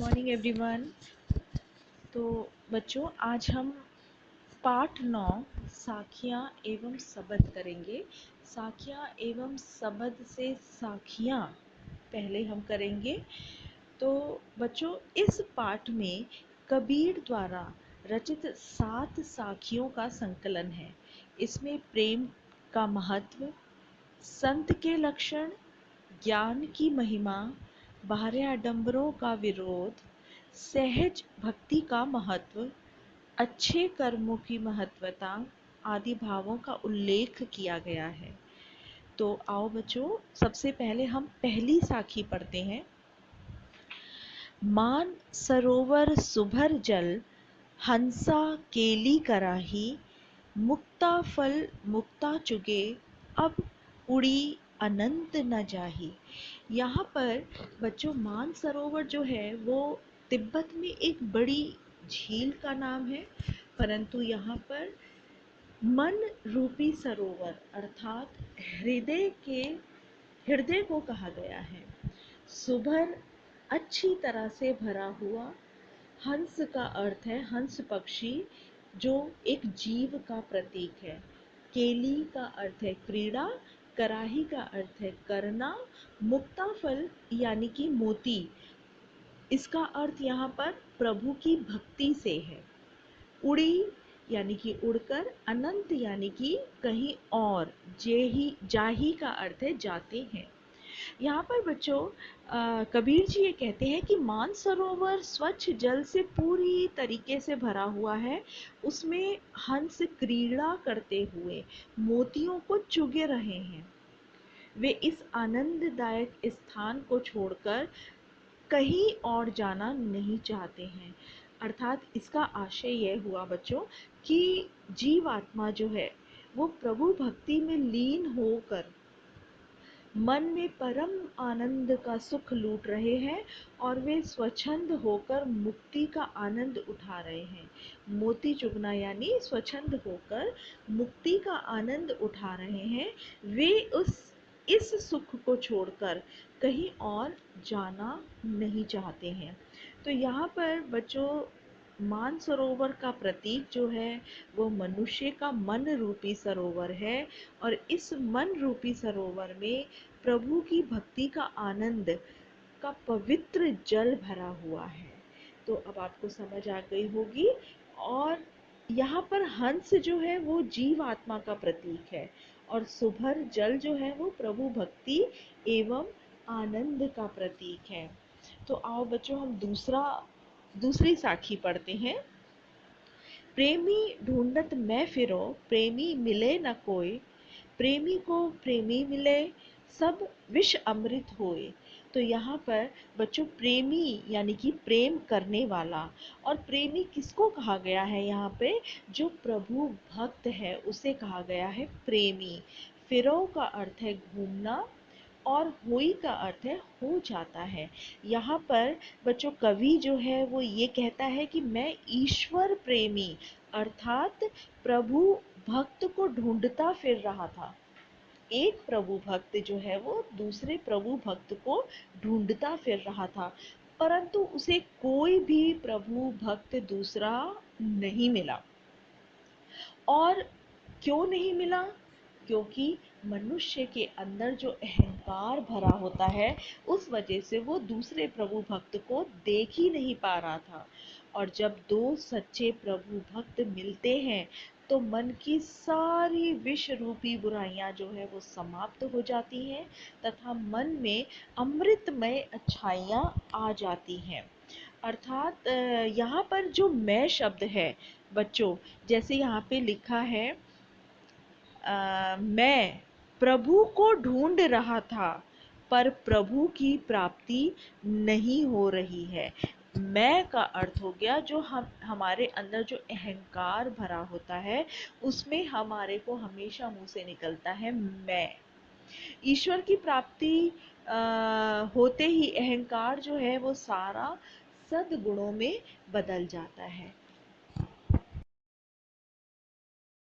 Morning everyone. तो बच्चों, आज हम पाठ 9 साखियाँ एवं शब्द करेंगे। साखियाँ एवं शब्द से साखियाँ पहले हम करेंगे। तो बच्चों, इस पाठ में कबीर द्वारा रचित 7 साखियों का संकलन है। इसमें प्रेम का महत्व, संत के लक्षण, ज्ञान की महिमा, बाह्य आडंबरों का विरोध, सहज भक्ति का महत्व, अच्छे कर्मों की महत्वता आदि भावों का उल्लेख किया गया है। तो आओ बच्चों, सबसे पहले हम पहली साखी पढ़ते हैं। मान सरोवर सुभर जल, हंसा केली कराही, मुक्ता फल मुक्ता चुगे, अब उड़ी अनंत न जाही। यहाँ पर बच्चों, मान सरोवर जो है वो तिब्बत में एक बड़ी झील का नाम है, परंतु यहाँ पर मन रूपी सरोवर अर्थात हृदय को कहा गया है। सुभर अच्छी तरह से भरा हुआ, हंस का अर्थ है हंस पक्षी, जो एक जीव का प्रतीक है। केली का अर्थ है क्रीड़ा, कराही का अर्थ है करना, मुक्ता फल यानी कि मोती, इसका अर्थ यहाँ पर प्रभु की भक्ति से है। उड़ी यानी कि उड़कर, अनंत यानी कि कहीं और, जाही का अर्थ है जाते हैं। यहाँ पर बच्चों, कबीर जी ये कहते हैं कि मानसरोवर स्वच्छ जल से पूरी तरीके से भरा हुआ है। उसमें हंस क्रीड़ा करते हुए मोतियों को चुगे रहे हैं। वे इस आनंददायक स्थान को छोड़कर कहीं और जाना नहीं चाहते हैं। अर्थात इसका आशय यह हुआ बच्चों कि जीवात्मा जो है वो प्रभु भक्ति में लीन होकर मन में परम आनंद का सुख लूट रहे हैं और वे स्वच्छंद होकर मुक्ति का आनंद उठा रहे हैं। मोती चुगना यानी स्वच्छंद होकर मुक्ति का आनंद उठा रहे हैं। वे इस सुख को छोड़कर कहीं और जाना नहीं चाहते हैं। तो यहाँ पर बच्चों, मानसरोवर का प्रतीक जो है वो मनुष्य का मन रूपी सरोवर है, और इस मन रूपी सरोवर में प्रभु की भक्ति का आनंद का पवित्र जल भरा हुआ है। तो अब आपको समझ आ गई होगी। और यहाँ पर हंस जो है वो जीव आत्मा का प्रतीक है, और सुभर जल जो है वो प्रभु भक्ति एवं आनंद का प्रतीक है। तो आओ बच्चों, हम दूसरी साखी पढ़ते हैं। प्रेमी ढूंढत मैं फिरो, प्रेमी मिले न कोई, प्रेमी को प्रेमी मिले, सब विष अमृत होए। तो यहाँ पर बच्चों, प्रेमी यानी कि प्रेम करने वाला, और प्रेमी किसको कहा गया है यहाँ पे? जो प्रभु भक्त है उसे कहा गया है प्रेमी। फिरो का अर्थ है घूमना, और होई का अर्थ है हो जाता है। यहाँ पर बच्चों, कवि जो है वो ये कहता है कि मैं ईश्वर प्रेमी अर्थात प्रभु भक्त को ढूंढता फिर रहा था। एक प्रभु भक्त जो है वो दूसरे प्रभु भक्त को ढूंढता फिर रहा था, परंतु उसे कोई भी प्रभु भक्त दूसरा नहीं मिला। और क्यों नहीं मिला? क्योंकि मनुष्य के अंदर जो अहंकार भरा होता है, उस वजह से वो दूसरे प्रभु भक्त को देख ही नहीं पा रहा था। और जब दो सच्चे प्रभु भक्त मिलते हैं तो मन की सारी विष रूपी बुराइयां जो है वो समाप्त हो जाती हैं, तथा मन में अमृतमय अच्छाइयां आ जाती हैं। अर्थात यहाँ पर जो मैं शब्द है बच्चों, जैसे यहाँ पे लिखा है, मैं प्रभु को ढूंढ रहा था पर प्रभु की प्राप्ति नहीं हो रही है। मैं का अर्थ हो गया जो हमारे अंदर जो अहंकार भरा होता है, उसमें हमारे को हमेशा मुंह से निकलता है मैं। ईश्वर की प्राप्ति होते ही अहंकार जो है वो सारा सद्गुणों में बदल जाता है।